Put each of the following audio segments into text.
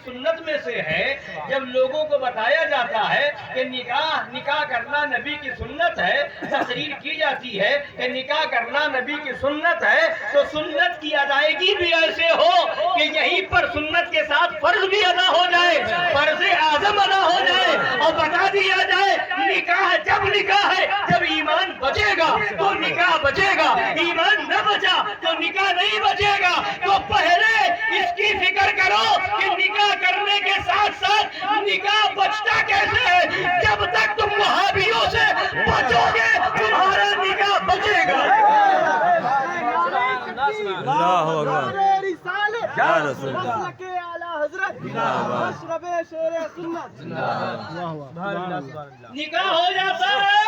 سنت میں سے ہے، جب لوگوں کو بتایا جاتا ہے کہ نکاح کرنا نبی کی سنت ہے، تقریر کی جاتی ہے کہ نکاح کرنا نبی کی سنت ہے، تو سنت کی ادائیگی بھی ایسے ہو کہ یہیں پر سنت کے ساتھ فرض بھی ادا ہو جائے، فرض اعظم ادا ہو جائے، اور بتا دیا جائے نکاح جب نکاح ہے جب ایمان بچے گا تو نکاح بچے گا، ایمان نہ بچا تو نکاح نہیں بچے گا۔ تو پہلے اس کی فکر کرو کہ نکاح کرنے کے ساتھ ساتھ نکاح بچتا کیسے ہے۔ جب تک تم وہابیوں سے بچو گے تمہارا نکاح بچے گا۔ اللہ اکبر یا رسول اللہ، نکاح ہو جاتا ہے،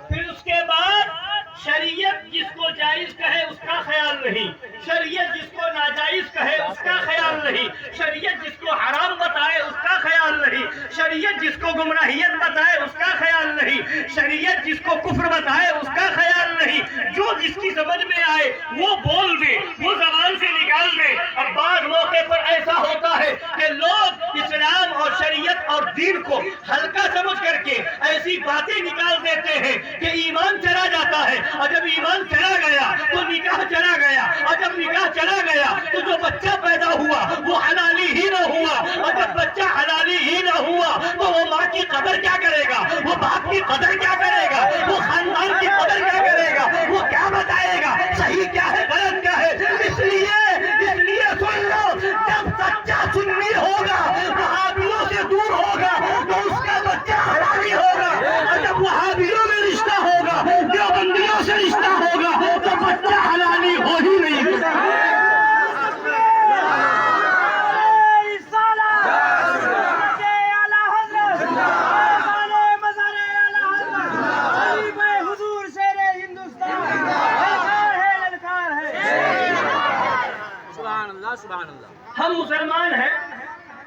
پھر اس کے بعد شریعت جس کو جائز کہے اس کا خیال نہیں، شریعت جس کو ناجائز کہے اس کا خیال نہیں، شریعت جس کو حرام بتائے اس کا خیال نہیں، شریعت جس کو گمراہیت بتائے اس کا خیال نہیں، شریعت جس کو کفر بتائے اس کا خیال نہیں۔ جو جس کی سمجھ میں آئے وہ بول دے، وہ زبان سے نکال دے۔ اب بعض موقع پر ایسا ہوتا ہے کہ لوگ اسلام اور شریعت اور دین کو ہلکا سمجھ کر کے ایسی باتیں نکال دیتے ہیں کہ ایمان چلا جاتا ہے، اور جب ایمان چلا گیا تو نکاح چلا گیا، اور جب نکاح چلا گیا تو جو بچہ پیدا ہوا وہ حلالی ہی نہ ہوا، اور جب بچہ حلالی ہی نہ ہوا تو وہ ماں کی قدر کیا کرے گا، وہ باپ کی قدر کیا کرے گا، وہ خاندان کی قدر کیا کرے گا، وہ کیا بتائے گا صحیح کیا ہے غلط کیا ہے۔ اس لیے سن لو، جب سچا سنی ہوگا وہابیوں سے دور ہوگا تو اس کا بچہ حلالی ہوگا، اور جب وہابیوں میں رشتہ ہوگا دیوبندیوں سے رشتہ ہوگا تو بچہ حلالی ہو ہی نہیں گا۔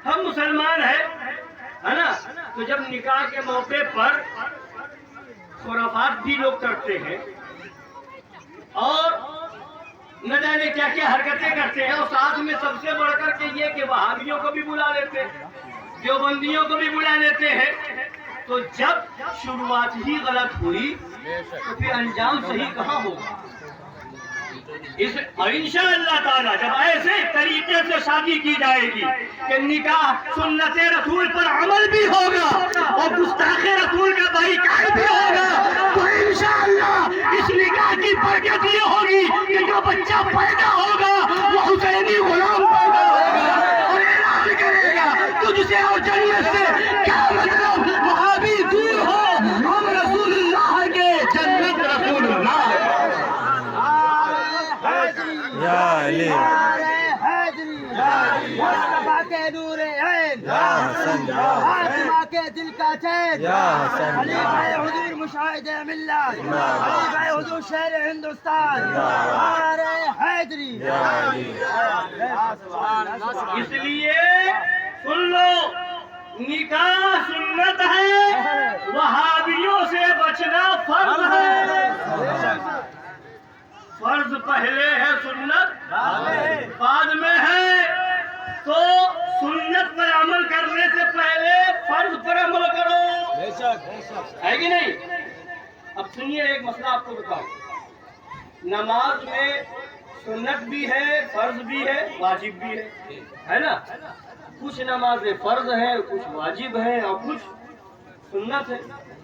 ہم مسلمان ہیں ہے نا، تو جب نکاح کے موقع پر خرافات بھی لوگ کرتے ہیں اور نہ جانے کیا کیا حرکتیں کرتے ہیں، اور ساتھ میں سب سے بڑھ کر کے یہ کہ وہابیوں کو بھی بلا لیتے ہیں، دیوبندیوں کو بھی بلا لیتے ہیں۔ تو جب شروعات ہی غلط ہوئی تو پھر انجام صحیح کہاں ہوگا۔ اور انشاءاللہ تعالی جب ایسے طریقے سے شادی کی جائے گی کہ نکاح سنت رسول پر عمل بھی ہوگا اور گستاخ رسول کا بائیکاٹ بھی ہوگا، تو انشاءاللہ اس نکاح کی برکت یہ ہوگی کہ جو بچہ پیدا ہوگا وہ حسینی غلام پیدا ہوگا اور اعلان کرے گا تجھ سے اور جنت سے کیا مطلب، وہابی دور ہو، ہم رسول اللہ کے جنت رسول اللہ۔ یا علی مصطفیٰ کے نور عین، فاطمہ کے دل کا چین، خلیفہ حضور مشاہد ملت، خلیفہ حضور شیر ہندوستان، حیدری۔ اس لیے سن لو، نکاح سنت ہے، وہابیوں سے بچنا فرض ہے۔ فرض پہلے ہے، سنت بعد میں ہے، تو سنت پر عمل کرنے سے پہلے فرض پر عمل کرو، ہے کہ نہیں۔ اب سنیے ایک مسئلہ آپ کو بتاؤں، نماز میں سنت بھی ہے، فرض بھی ہے، واجب بھی ہے نا۔ کچھ نمازیں فرض ہیں، کچھ واجب ہیں، اور کچھ سنت ہے،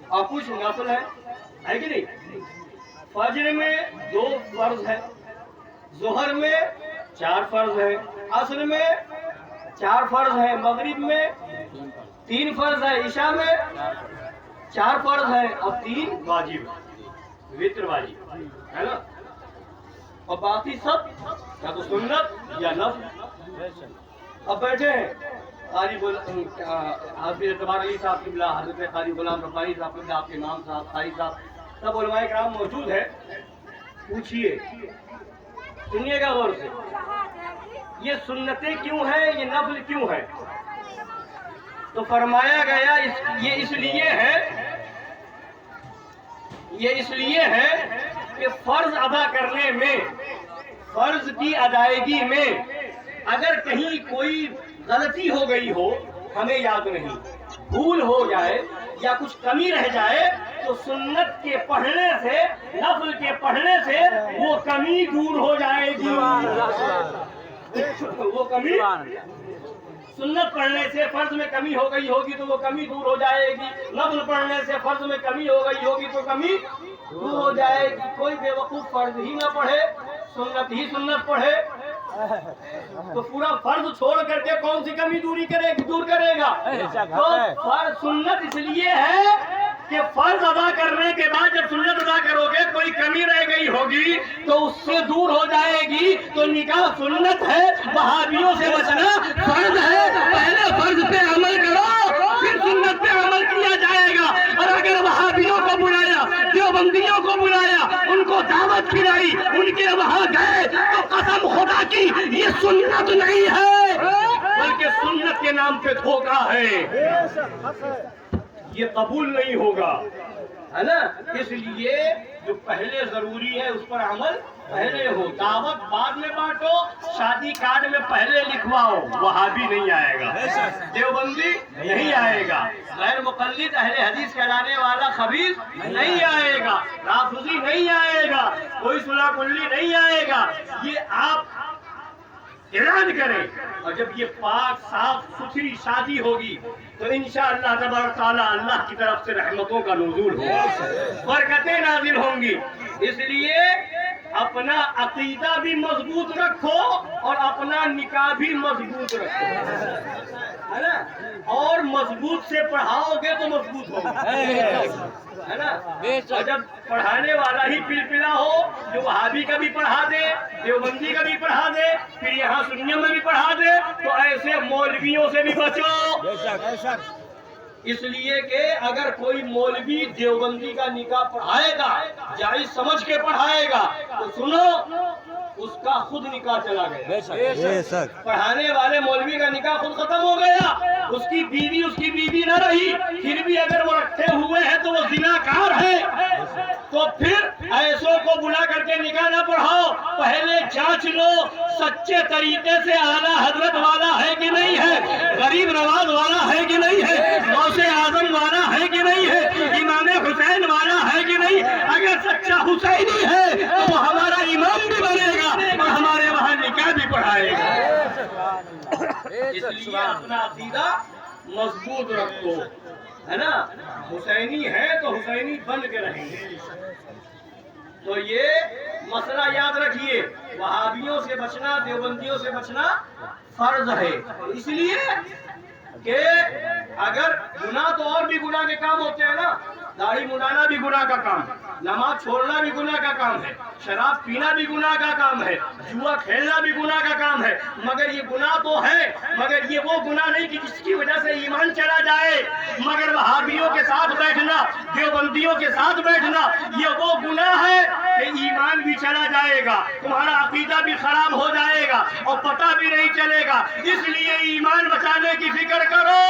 اور کچھ نفل ہے کہ نہیں۔ فجر میں 2 فرض ہے، ظہر میں 4 فرض ہے، عصر میں 4 فرض ہے، مغرب میں 3 فرض ہے، عشاء میں 4 فرض ہے اور 3 واجب ہے، وتر واجب ہے نا۔ اور باقی سب یا تو سنت یا نفل۔ اب بیٹھے ہیں قاری حضرت اعتبار علی صاحب قبلہ، حضرت قاری غلام رفاعی صاحب قبلہ، آپ کے امام صاحب، قاری صاحب، سب علماء کرام موجود ہے۔ پوچھئے، سنیے گا غور سے، یہ سنتیں کیوں ہیں، یہ نفل کیوں ہے؟ تو فرمایا گیا یہ اس لیے ہے کہ فرض ادا کرنے میں، فرض کی ادائیگی میں اگر کہیں کوئی غلطی ہو گئی ہو ہمیں یاد نہیں، بھول ہو جائے یا کچھ کمی رہ جائے تو سنت کے پڑھنے سے، نفل کے پڑھنے سے وہ کمی دور ہو جائے گی، وہ کمی سنت پڑھنے سے فرض میں کمی ہو گئی ہوگی تو وہ کمی دور ہو جائے گی، نفل پڑھنے سے فرض میں کمی ہو گئی ہوگی تو کمی دور ہو جائے گی۔ کوئی بے وقوف فرض ہی نہ پڑھے، سنت ہی سنت پڑھے تو پورا فرض چھوڑ کر کے کون سی کمی دور کرے گا؟ تو فرض سنت اس لیے ہے کہ فرض ادا کرنے کے بعد جب سنت ادا کرو گے کوئی کمی رہ گئی ہوگی تو اس سے دور ہو جائے گی۔ تو نکاح سنت ہے، وہابیوں سے بچنا فرض ہے، پہلے فرض پہ عمل کرو پھر سنت پہ عمل کیا جائے گا۔ اور اگر وہابیوں کو بلایا، دیوبندیوں کو بلایا، ان کو دعوت کھلائی، ان کے وہاں گئے تو قسم خدا کی یہ سنت نہیں ہے بلکہ سنت کے نام پہ دھوکہ ہے، یہ قبول نہیں ہوگا، ہے نا؟ اس لیے جو پہلے ضروری ہے اس پر عمل پہلے ہو، دعوت بعد میں بانٹو، شادی کارڈ میں پہلے لکھواؤ، وہابی نہیں آئے گا، دیوبندی نہیں آئے گا، غیر مقلد اہل حدیث کہلانے والا خبیث نہیں آئے گا، رافضی نہیں آئے گا، کوئی صلح کلی نہیں آئے گا۔ یہ آپ اعلان کریں، اور جب یہ پاک صاف ستھری شادی ہوگی تو انشاءاللہ تبارک تعالیٰ اللہ کی طرف سے رحمتوں کا نزول ہوگا، برکتیں نازل ہوں گی۔ اس لیے اپنا عقیدہ بھی مضبوط رکھو اور اپنا نکاح بھی مضبوط رکھو، ہے نا؟ اور مضبوط سے پڑھاؤ گے تو مضبوط ہوگا، ہے نا؟ اور جب پڑھانے والا ہی پلپلا ہو جو وہابی کا بھی پڑھا دے، دیوبندی کا بھی پڑھا دے، پھر یہاں سنیوں میں بھی پڑھا دے، تو ایسے مولویوں سے بھی بچو۔ اس لیے کہ اگر کوئی مولوی دیوبندی کا نکاح پڑھائے گا، جائز سمجھ کے پڑھائے گا، تو سنو اس کا خود نکاح چلا گیا، پڑھانے والے مولوی کا نکاح خود ختم ہو گیا، اس کی بیوی نہ رہی، پھر بھی اگر وہ رکھے ہوئے ہیں تو وہ زناکار ہے۔ تو پھر ایسوں کو بلا کر کے نکاح نہ پڑھاؤ، پہلے جانچ لو سچے طریقے سے اعلیٰ حضرت والا ہے کہ نہیں ہے، غریب نواز والا ہے کہ نہیں ہے، غوث اعظم والا ہے کہ نہیں ہے، امام حسین والا ہے کہ نہیں۔ اگر سچا حسینی ہے تو وہ ہمارا امام بھی بنے گا اور ہمارے وہاں نکاح بھی پڑھائے گا۔ اس لیے اپنا عقیدہ مضبوط رکھو، ہے نا؟ حسینی ہے تو حسینی بن کے رہیں گے۔ تو یہ مسئلہ یاد رکھیے، وہابیوں سے بچنا، دیوبندیوں سے بچنا فرض ہے، اس لیے کہ اگر گناہ تو اور بھی گناہ کے کام ہوتے ہیں نا، داڑھی منڈانا بھی گناہ کا کام ہے، نماز چھوڑنا بھی گناہ کا کام ہے، شراب پینا بھی گناہ کا کام ہے، جوا کھیلنا بھی گناہ کا کام ہے، مگر یہ گناہ تو ہے، مگر یہ وہ گناہ نہیں کہ جس کی وجہ سے ایمان چلا جائے۔ مگر وہابیوں کے ساتھ بیٹھنا، دیوبندیوں کے ساتھ بیٹھنا یہ وہ گناہ ہے کہ ایمان بھی چلا جائے گا، تمہارا عقیدہ بھی خراب ہو جائے گا اور پتہ بھی نہیں چلے گا۔ اس لیے ایمان بچانے کی فکر کرو،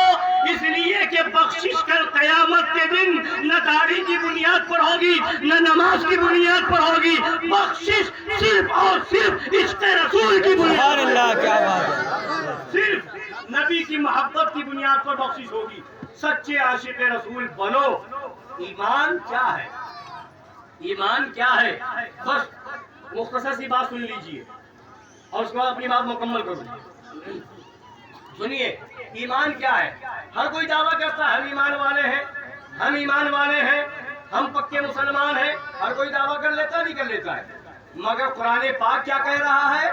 اس لیے کہ بخشش کل قیامت کے دن نہ داڑھی کی بنیاد پر ہوگی نہ نماز کی بنیاد پر ہوگی، بخشش صرف اور صرف عشق رسول کی بنیاد پر، صرف نبی کی محبت کی بنیاد پر بخشش ہوگی۔ سچے عاشق رسول بنو۔ ایمان کیا ہے؟ ایمان کیا ہے؟ بس مختصر سی بات سن لیجئے اور اس کے بعد اپنی بات مکمل کروں۔ سنیے، ایمان کیا ہے؟ ہر کوئی دعویٰ کرتا ہے ہم ایمان والے ہیں، ہم ایمان والے ہیں، ہم پکے مسلمان ہیں، ہر کوئی دعویٰ کر لیتا نہیں کر لیتا ہے، مگر قرآن پاک کیا کہہ رہا ہے؟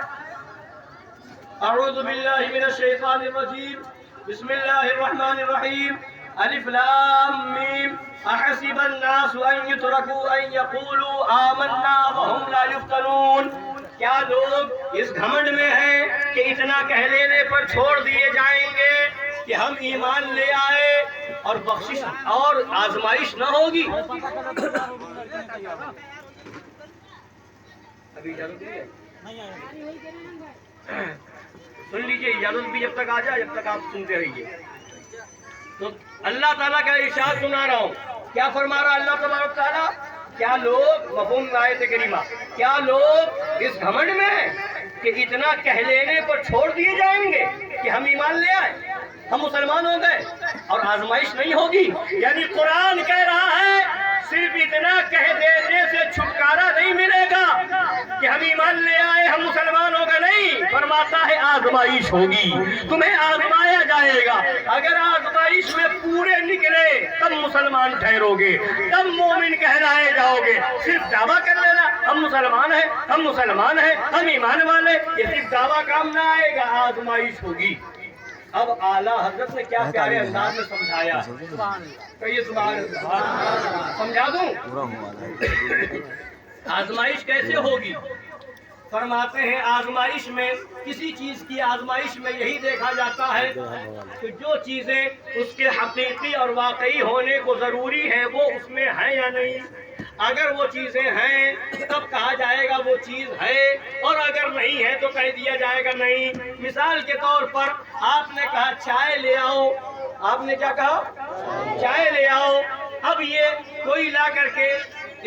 اعوذ باللہ من الشیطان الرجیم، بسم اللہ الرحمن الرحیم، الف لام میم، احسب الناس ان یترکوا ان یقولوا آمنا وهم لا یفتنون۔ کیا لوگ اس گھمنڈ میں ہیں کہ اتنا کہہ لینے پر چھوڑ دیے جائیں گے کہ ہم ایمان لے آئے اور بخشش اور آزمائش نہ ہوگی؟ ابھی اجازت ہے؟ سن لیجئے، اجازت بھی جب تک آ جائے جب تک آپ سنتے رہیے۔ تو اللہ تعالیٰ کا ارشاد سنا رہا ہوں، کیا فرما رہا اللہ تبارک تعالیٰ؟ کیا لوگ، مفہوم آیت کریمہ، کیا لوگ اس گھمنڈ میں کہ اتنا کہہ لینے پر چھوڑ دیے جائیں گے کہ ہم ایمان لے آئے، ہم مسلمان ہو گئے اور آزمائش نہیں ہوگی؟ یعنی قرآن کہہ رہا ہے صرف اتنا کہہ دینے سے چھٹکارا نہیں ملے گا کہ ہم ایمان لے آئے، ہم مسلمان ہو گئے، نہیں، فرماتا ہے آزمائش ہوگی، تمہیں آزمایا جائے گا، اگر آزمائش میں پورے نکلے تب مسلمان ٹھہرو گے، تب مومن کہلائے جاؤ گے۔ صرف دعویٰ کر لینا ہم مسلمان ہیں، ہم مسلمان ہیں، ہم ایمان والے، یہ صرف دعویٰ کام نہ آئے گا، آزمائش ہوگی۔ اب اعلیٰ حضرت نے کیا پیارے انداز میں سمجھایا، کہیے سبحان اللہ، سمجھا دوں آزمائش کیسے ہوگی؟ فرماتے ہیں آزمائش میں، کسی چیز کی آزمائش میں یہی دیکھا جاتا ہے کہ جو چیزیں اس کے حقیقی اور واقعی ہونے کو ضروری ہے وہ اس میں ہیں یا نہیں۔ اگر وہ چیزیں ہیں تب کہا جائے گا وہ چیز ہے، اور اگر نہیں ہے تو کہہ دیا جائے گا نہیں۔ مثال کے طور پر آپ نے کہا چائے لے آؤ، آپ نے کیا کہا؟ چائے لے آؤ۔ اب یہ کوئی لا کر کے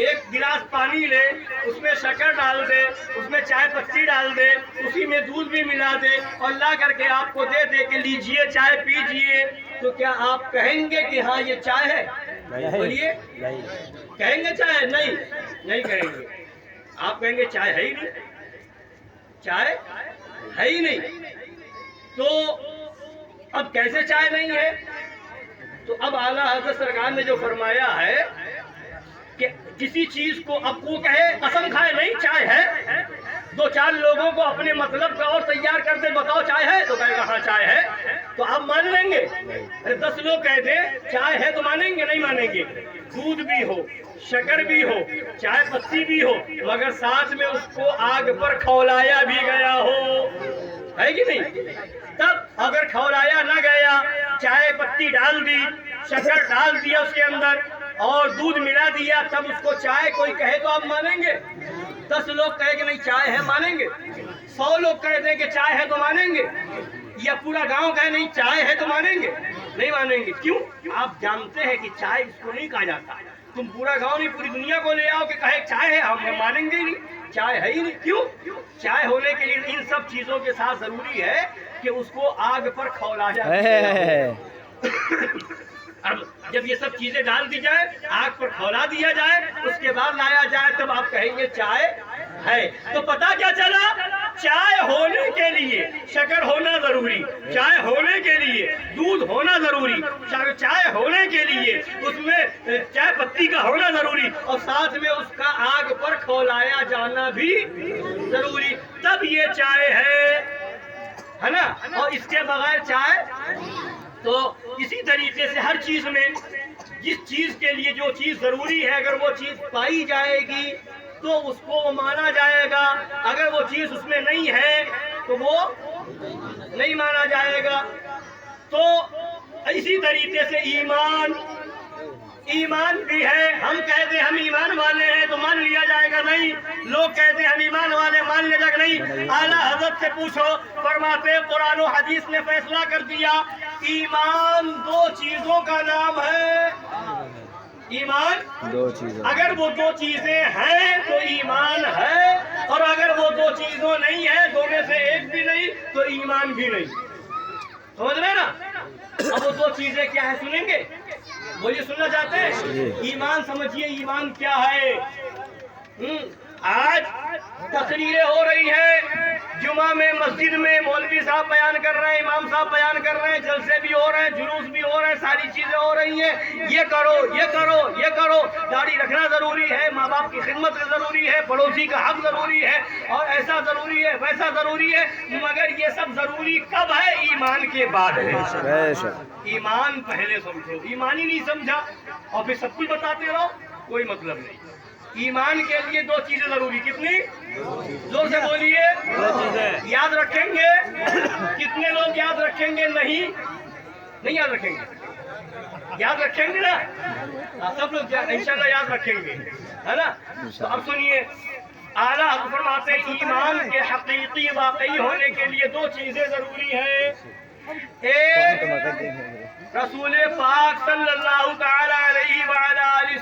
ایک گلاس پانی لے، اس میں شکر ڈال دے، اس میں چائے پتی ڈال دے، اسی میں دودھ بھی ملا دے اور لا کر کے آپ کو دے دے کہ لیجئے چائے پیجئے، تو کیا آپ کہیں گے کہ ہاں یہ چائے ہے؟ بولیے، کہیں گے چائے؟ نہیں، نہیں کہیں گے۔ آپ کہیں گے چائے ہے ہی نہیں، چائے ہے ہی نہیں۔ تو اب کیسے چائے نہیں ہے؟ تو اب اعلیٰ حضرت سرکار نے جو فرمایا ہے کہ کسی چیز کو اب وہ کہے قسم کھائے نہیں چائے ہے، دو چار لوگوں کو اپنے مطلب کا اور تیار کر دے، بتاؤ چائے ہے، تو کہے گا ہاں چائے ہے، تو آپ مان لیں گے؟ 10 لوگ کہہ دیں چائے ہے تو مانیں گے؟ نہیں مانیں گے۔ دودھ بھی ہو، شکر بھی ہو، چائے پتی بھی ہو، مگر ساتھ میں اس کو آگ پر کھولایا بھی گیا ہو، ہے کہ نہیں؟ تب اگر کھولایا نہ گیا، چائے پتی ڈال دی، شکر ڈال دیا اس کے اندر اور دودھ ملا دیا، تب اس کو چائے کوئی کہے تو آپ مانیں گے؟ 10 لوگ کہے کہ نہیں چائے ہے، مانیں گے؟ 100 لوگ کہہ دیں کہ چائے ہے تو مانیں گے؟ یا پورا گاؤں کہے نہیں چائے ہے تو مانیں گے؟ نہیں مانیں گے۔ کیوں؟ آپ جانتے ہیں کہ چائے اس کو نہیں کہا جاتا۔ تم پورا گاؤں نہیں پوری دنیا کو لے آؤ کہ کہے چائے ہے، ہم مانیں گے ہی نہیں، چائے ہے ہی نہیں۔ کیوں؟ چائے ہونے کے لیے ان سب چیزوں کے ساتھ ضروری ہے کہ اس کو آگ پر کھولایا جائے۔ اب جب یہ سب چیزیں ڈال دی جائے، آگ پر کھولا دیا جائے، اس کے بعد لایا جائے، تب آپ کہیں گے چائے ہے۔ تو پتہ کیا چلا؟ چائے ہونے کے لیے شکر ہونا ضروری، چائے ہونے کے لیے دودھ ہونا ضروری، چائے ہونے کے لیے اس میں چائے پتی کا ہونا ضروری، اور ساتھ میں اس کا آگ پر کھولایا جانا بھی ضروری، تب یہ چائے ہے نا؟ اور اس کے بغیر چائے۔ تو اسی طریقے سے ہر چیز میں جس چیز کے لیے جو چیز ضروری ہے، اگر وہ چیز پائی جائے گی تو اس کو مانا جائے گا، اگر وہ چیز اس میں نہیں ہے تو وہ نہیں مانا جائے گا۔ تو اسی طریقے سے ایمان بھی ہے، ہم کہتے ہیں ہم ایمان والے ہیں تو مان لیا جائے گا نہیں، لوگ کہتے ہیں ہم ایمان والے مان لیا جائے گا نہیں۔ اعلیٰ حضرت سے پوچھو، فرماتے قرآن و حدیث نے فیصلہ کر دیا، ایمان 2 چیزوں کا نام ہے۔ ایمان 2 چیزیں، اگر وہ 2 چیزیں ہیں تو ایمان ہے، اور اگر وہ 2 چیزوں نہیں ہے، 2 میں سے ایک بھی نہیں تو ایمان بھی نہیں۔ سمجھ رہے نا؟ اب وہ 2 چیزیں کیا ہے سنیں گے؟ بولیے، سننا چاہتے ہیں؟ ایمان سمجھیے، ایمان کیا ہے؟ آج تقریریں ہو رہی ہیں، جمعہ میں مسجد میں مولوی صاحب بیان کر رہے ہیں، امام صاحب بیان کر رہے ہیں، جلسے بھی ہو رہے ہیں، جلوس بھی ہو رہے ہیں، ساری چیزیں ہو رہی ہیں، یہ کرو یہ کرو یہ کرو، داڑھی رکھنا ضروری ہے، ماں باپ کی خدمت ضروری ہے، پڑوسی کا حق ضروری ہے، اور ایسا ضروری ہے ویسا ضروری ہے، مگر یہ سب ضروری کب ہے؟ ایمان کے بعد ہے۔ ایمان پہلے سمجھو، ایمان ہی نہیں سمجھا اور پھر سب کچھ بتاتے رہو، کوئی مطلب نہیں۔ ایمان کے لیے 2 چیزیں ضروری، کتنی؟ زور سے بولیے، یاد رکھیں گے؟ کتنے لوگ یاد رکھیں گے؟ نہیں یاد رکھیں گے؟ یاد رکھیں گے نا؟ سب لوگ انشاءاللہ یاد رکھیں گے، ہے نا؟ تو اب سنیے، اعلیٰ حضرت فرماتے ہیں ایمان کے حقیقی واقعی ہونے کے لیے 2 چیزیں ضروری ہیں۔ ایک، رسول پاک صلی اللہ تعالی علیہ وآلہ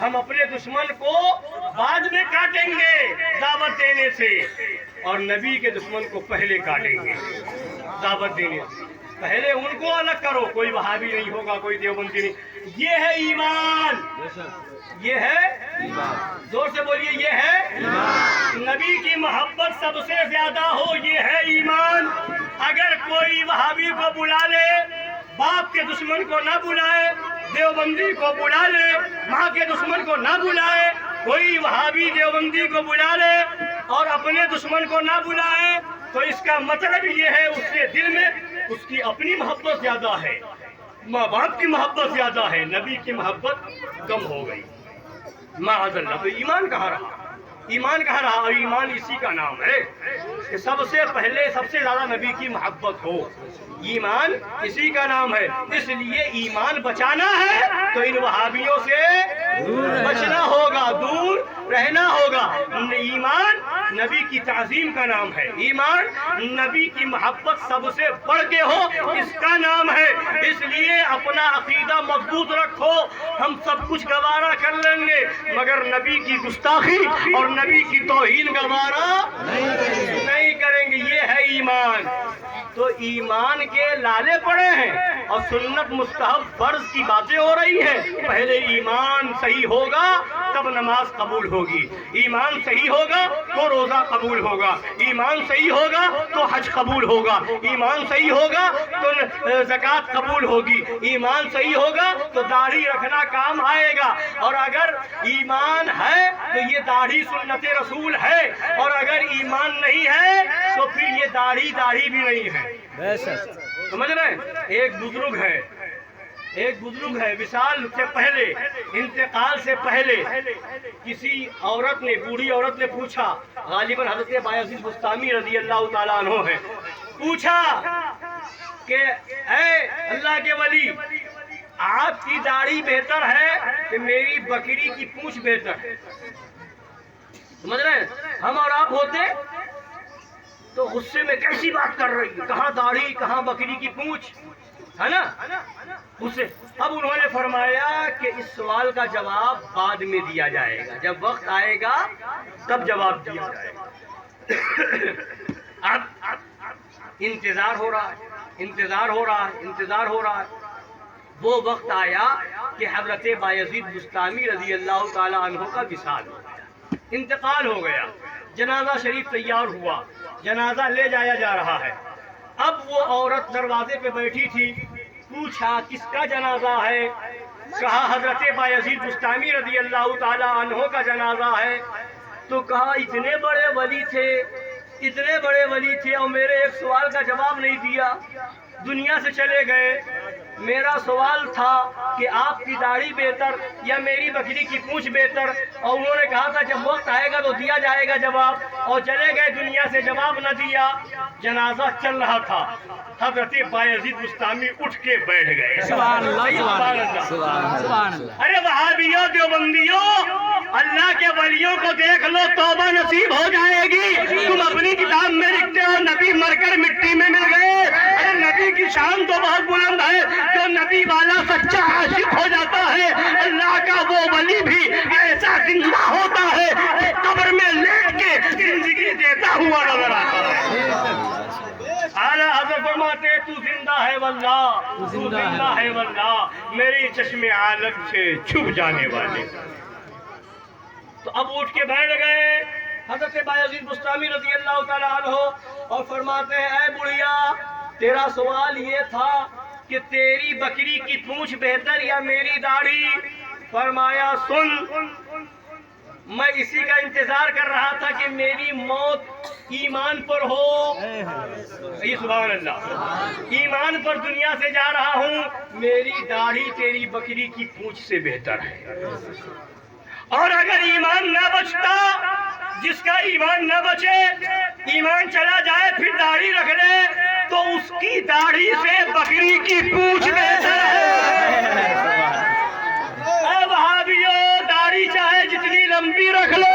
ہم اپنے دشمن کو بعد میں کاٹیں گے دعوت دینے سے، اور نبی کے دشمن کو پہلے کاٹیں گے دعوت دینے سے۔ پہلے ان کو الگ کرو، کوئی وہابی نہیں ہوگا، کوئی دیوبندی نہیں۔ یہ ہے ایمان، یہ ہے زور سے بولیے، یہ ہے نبی کی محبت سب سے زیادہ ہو، یہ ہے ایمان۔ اگر کوئی وہابی کو بلا لے، باپ کے دشمن کو نہ بلائے، دیوبندی کو بلا لے، ماں کے دشمن کو نہ بلائے، کوئی وہابی دیوبندی کو بلا لے اور اپنے دشمن کو نہ بلائے، تو اس کا مطلب یہ ہے اس کے دل میں اس کی اپنی محبت زیادہ ہے، ماں باپ کی محبت زیادہ ہے، نبی کی محبت کم ہو گئی۔ معاذ اللہ۔ تو ایمان کہاں رہا؟ ایمان کہاں رہا؟ اور ایمان اسی کا نام ہے کہ سب سے پہلے سب سے زیادہ نبی کی محبت ہو، ایمان اسی کا نام ہے۔ اس لیے ایمان بچانا ہے تو ان وہابیوں سے بچنا ہوگا، دور رہنا ہوگا۔ ایمان نبی کی تعظیم کا نام ہے، ایمان نبی کی محبت سب سے بڑھ کے ہو، اس کا نام ہے۔ اس لیے اپنا عقیدہ مضبوط رکھو، ہم سب کچھ گوارا کر لیں گے مگر نبی کی گستاخی اور نبی کی توہین گوارا نہیں کریں گے۔ یہ ہے ایمان۔ تو ایمان کے لالے پڑے ہیں اور سنت مستحب فرض کی باتیں ہو رہی ہیں۔ پہلے ایمان صحیح ہوگا تب نماز قبول ہوگی، ایمان صحیح ہوگا تو روزہ قبول ہوگا، ایمان صحیح ہوگا تو حج قبول ہوگا، ایمان صحیح ہوگا تو زکوٰۃ قبول ہوگی، ایمان صحیح ہوگا تو داڑھی رکھنا کام آئے گا۔ اور اگر ایمان ہے تو یہ داڑھی سنت رسول ہے، اور اگر ایمان نہیں ہے تو پھر یہ داڑھی بھی نہیں ہے۔ سمجھ رہے ہیں؟ ایک بزرگ ہے وصال سے پہلے، انتقال سے پہلے کسی عورت نے، بوڑھی عورت نے پوچھا، غالباً حضرت بایزید بستامی رضی اللہ تعالیٰ عنہ ہے، پوچھا کہ اے اللہ کے ولی، آپ کی داڑھی بہتر ہے کہ میری بکری کی پونچھ بہتر ہے؟ سمجھ رہے ہیں؟ ہم اور آپ ہوتے تو غصے میں کیسی بات کر رہی ہے، کہاں داڑھی کہاں بکری کی پونچھ، ہے نا؟ غصے۔ اب انہوں نے فرمایا کہ اس سوال کا جواب بعد میں دیا جائے گا، جب وقت آئے گا تب جواب دیا جائے گا۔ اب انتظار ہو رہا ہے۔ وہ وقت آیا کہ حضرت بایزید بستامی رضی اللہ تعالی عنہ کا وصال ہو گیا، انتقال ہو گیا۔ جنازہ شریف تیار ہوا، جنازہ لے جایا جا رہا ہے۔ اب وہ عورت دروازے پہ بیٹھی تھی، پوچھا کس کا جنازہ ہے؟ کہا حضرت بایزید بستامی رضی اللہ تعالی عنہ کا جنازہ ہے۔ تو کہا اتنے بڑے ولی تھے اور میرے ایک سوال کا جواب نہیں دیا، دنیا سے چلے گئے۔ میرا سوال تھا کہ آپ کی داڑھی بہتر یا میری بکری کی پونچھ بہتر، اور انہوں نے کہا تھا جب وقت آئے گا تو دیا جائے گا جواب، اور چلے گئے دنیا سے، جواب نہ دیا۔ جنازہ چل رہا تھا، حضرت بایزید بستامی اٹھ کے بیٹھ گئے۔ سبحان اللہ۔ ارے وہابیوں دیوبندیوں، اللہ کے ولیوں کو دیکھ لو، توبہ نصیب ہو جائے گی۔ تم اپنی کتاب میں لکھتے ہو نبی مر کر مٹی میں مل گئے۔ ارے نبی کی شان تو بہت بلند ہے، جو نبی والا سچا عاشق ہو جاتا ہے، اللہ کا وہ ولی بھی ایسا زندہ ہوتا ہے کہ قبر میں لیٹ کے زندگی دیتا ہوا نظر آتا ہے۔ اعلیٰ حضرت فرماتے تو زندہ ہے واللہ، تو زندہ ہے واللہ، میری چشم عالم سے چھپ جانے والے۔ تو اب اٹھ کے بیٹھ گئے حضرت بایزید بستامی رضی اللہ تعالیٰ عنہ اور فرماتے ہیں اے بڑھیا، تیرا سوال یہ تھا کہ تیری بکری کی پونچھ بہتر یا میری داڑھی؟ فرمایا سن، میں اسی کا انتظار کر رہا تھا کہ میری موت ایمان پر ہو۔ سبحان اللہ، ایمان پر دنیا سے جا رہا ہوں، میری داڑھی تیری بکری کی پونچھ سے بہتر ہے۔ اور اگر ایمان نہ بچتا، جس کا ایمان نہ بچے، ایمان چلا جائے پھر داڑھی رکھ لے، تو اس کی داڑھی سے بکری کی پونچھ بہتر ہے۔ اے وہابیوں، داڑھی چاہے جتنی لمبی رکھ لو،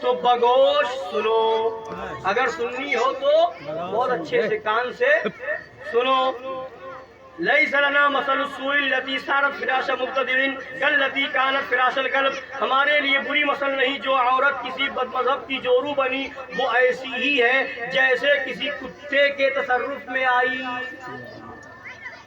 تو بگوش سنو. اگر سننی ہو تو بہت اچھے سے کان سے سنو. لیس لنا مثل السوء التي صارت فراش مبتدع كالتي كانت فراش الكلب. ہمارے لیے بری مثل نہیں جو عورت کسی بد مذہب کی جورو بنی، وہ ایسی ہی ہے جیسے کسی کتے کے تصرف میں آئی.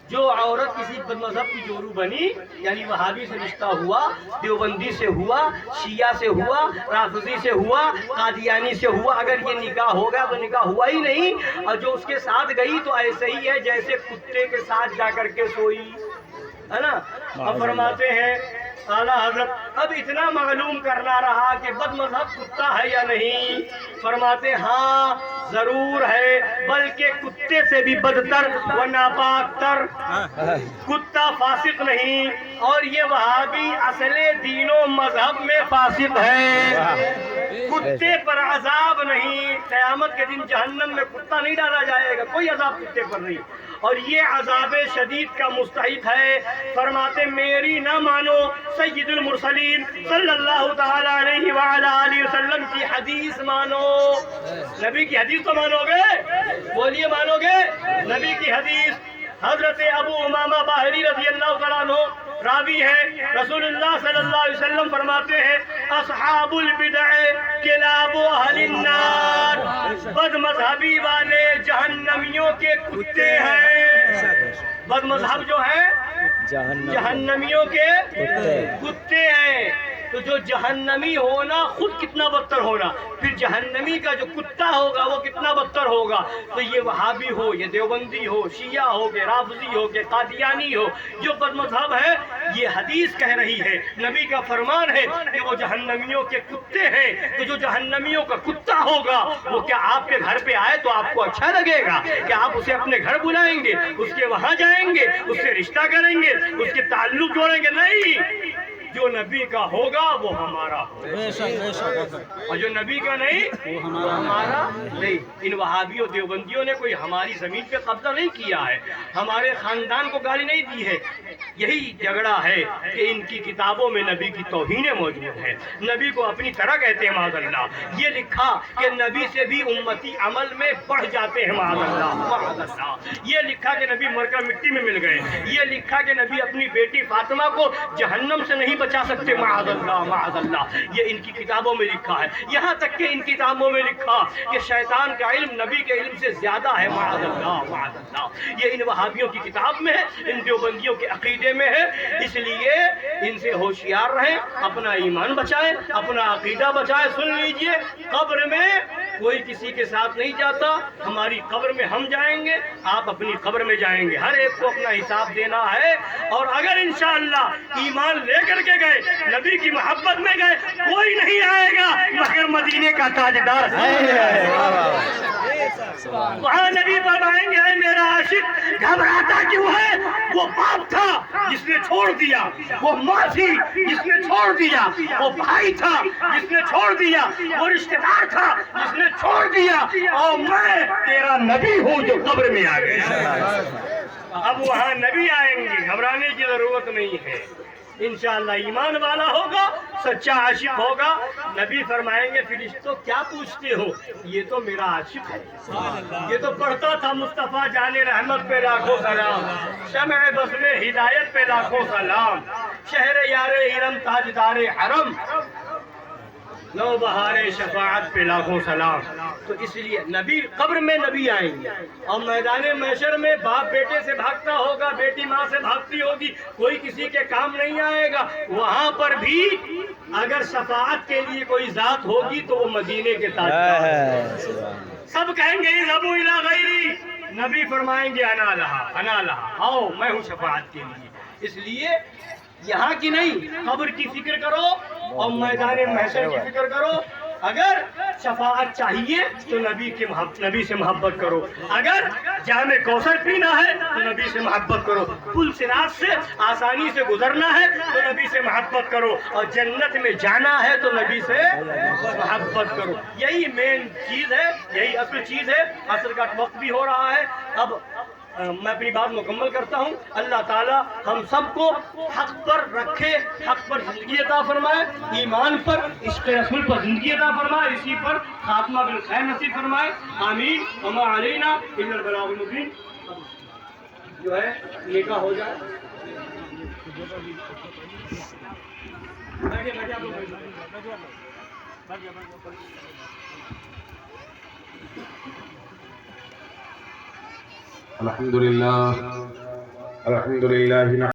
جو عورت کسی بد مذہب کی جورو بنی، یعنی وہابی سے رشتہ ہوا، دیوبندی سے ہوا، شیعہ سے ہوا، رافضی سے ہوا، قادیانی سے ہوا، اگر یہ نکاح ہوگا تو نکاح ہوا ہی نہیں. اور جو اس کے ساتھ گئی تو ایسے ہی ہے جیسے کتے کے ساتھ جا کر کے سوئی، ہے نا. اب فرماتے ہیں اعلیٰ حضرت اب اتنا معلوم کرنا رہا کہ بد مذہب کتا ہے یا نہیں. فرماتے ہاں ضرور ہے، بلکہ کتے سے بھی بدتر و ناپاک تر. کتا فاسق نہیں، اور یہ وہابی اصل دین و مذہب میں فاسق ہے. کتے پر عذاب نہیں، قیامت کے دن جہنم میں کتا نہیں ڈالا جائے گا، کوئی عذاب کتے پر نہیں، اور یہ عذاب شدید کا مستحق ہے. فرماتے میری نہ مانو، سید المرسلین صلی اللہ تعالی علیہ وآلہ آلہ وسلم کی حدیث مانو. نبی کی حدیث تو مانو گے؟ بولیے مانو گے؟ نبی کی حدیث. حضرت ابو امامہ باہری رضی اللہ تعالیٰ عنہ راوی ہے، رسول اللہ صلی اللہ علیہ وسلم فرماتے ہیں اصحاب البدع کلاب اہل النار. بد مذہبی والے جہنمیوں کے کتے ہیں. بد مذہب جو ہیں جہنمیوں کے کتے ہیں. تو جو جہنمی ہونا خود کتنا بدتر ہونا، پھر جہنمی کا جو کتا ہوگا وہ کتنا بدتر ہوگا. تو یہ وہابی ہو، یہ دیوبندی ہو، شیعہ ہو کہ رافضی ہو کہ قادیانی ہو، جو بد مذہب ہے، یہ حدیث کہہ رہی ہے، نبی کا فرمان ہے کہ وہ جہنمیوں کے کتے ہیں. تو جو جہنمیوں کا کتا ہوگا وہ کیا آپ کے گھر پہ آئے تو آپ کو اچھا لگے گا؟ کہ آپ اسے اپنے گھر بلائیں گے، اس کے وہاں جائیں گے، اس سے رشتہ کریں گے، اس کے تعلق جوڑیں گے؟ نہیں، جو نبی کا ہوگا وہ ہمارا ہوگا، اور جو نبی کا نہیں وہ ہمارا نہیں. ان وہابیوں دیوبندیوں نے کوئی ہماری زمین پہ قبضہ نہیں کیا ہے، ہمارے خاندان کو گالی نہیں دی ہے. یہی جھگڑا ہے کہ ان کی کتابوں میں نبی کی توہینیں موجود ہیں، نبی کو اپنی طرح کہتے ہیں معاذ اللہ. یہ لکھا کہ نبی سے بھی امتی عمل میں بڑھ جاتے ہیں معاذ اللہ، معاذ اللہ. یہ لکھا کہ نبی مر کر مٹی میں مل گئے. یہ لکھا کہ نبی اپنی بیٹی فاطمہ کو جہنم سے نہیں بچا سکتے، معاذ اللہ، معاذ اللہ. یہ ان کی کتابوں میں لکھا ہے. یہاں تک کہ ان کتابوں میں لکھا کہ شیطان کا علم نبی کے علم سے زیادہ ہے، معاذ اللہ، معاذ اللہ. یہ ان وہابیوں کی کتاب میں ہے، ان دیوبندیوں کے عقیدے میں ہے. اس لیے ان سے ہوشیار رہیں، اپنا ایمان بچائیں، اپنا عقیدہ بچائیں. سن لیجئے، قبر میں کوئی کسی کے ساتھ نہیں جاتا. ہماری قبر میں ہم جائیں گے، آپ اپنی قبر میں جائیں گے. ہر ایک کو اپنا حساب دینا ہے. اور اگر انشاءاللہ ایمان لے کر کے گئے، نبی کی محبت میں گئے، کوئی نہیں آئے گا مگر مدینے کا تاجدار. وہاں نبی فرمائیں گے اے میرا عاشق گھبراتا کیوں ہے؟ وہ باپ تھا جس نے چھوڑ دیا، وہ ماں تھی جس نے چھوڑ دیا، وہ بھائی تھا جس نے چھوڑ دیا، وہ رشتہ دار تھا جس نے چھوڑ دیا، اور میں تیرا نبی ہوں جو قبر میں آ گیا. اب وہاں نبی آئیں گے، گھبرانے کی ضرورت نہیں ہے. انشاءاللہ ایمان والا ہوگا، سچا عاشق ہوگا. نبی فرمائیں گے فرشتوں کیا پوچھتے ہو؟ یہ تو میرا عاشق ہے، یہ تو پڑھتا تھا مصطفیٰ جان رحمت پہ لاکھوں سلام، شمع بس میں ہدایت پہ لاکھوں سلام، شہر یار حرم تاجدار حرم، نو بہار شفاعت پہ لاکھوں سلام. تو اس لیے نبی قبر میں نبی آئیں گے، اور میدان محشر میں باپ بیٹے سے بھاگتا ہوگا، بیٹی ماں سے بھاگتی ہوگی، کوئی کسی کے کام نہیں آئے گا. وہاں پر بھی اگر شفاعت کے لیے کوئی ذات ہوگی تو وہ مدینے کے تاجدار. سب کہیں گے اذهبوا الى غیری، نبی فرمائیں گے انا لہا، انا لہا، آؤ میں ہوں شفاعت کے لیے. اس لیے یہاں کی نہیں، قبر کی فکر کرو اور میدان محشر کی فکر کرو. اگر شفاعت چاہیے تو نبی سے محبت کرو. اگر جام کوثر پینا ہے تو نبی سے محبت کرو. پل صراط سے آسانی سے گزرنا ہے تو نبی سے محبت کرو. اور جنت میں جانا ہے تو نبی سے محبت کرو. یہی مین چیز ہے، یہی اصل چیز ہے. عصر کا وقت بھی ہو رہا ہے. اب میں اپنی بات مکمل کرتا ہوں. اللہ تعالیٰ ہم سب کو حق پر رکھے, حق پر زندگی عطا فرمائے, ایمان پر, عشق رسول پر زندگی عطا فرمائے, اسی پر خاتمہ بالخیر نصیب فرمائے. آمین. وما علینا الا البلاغ المبین. جو ہے نکاح ہو جائے. بیٹھے بیٹھے آپ لوگ الحمد لله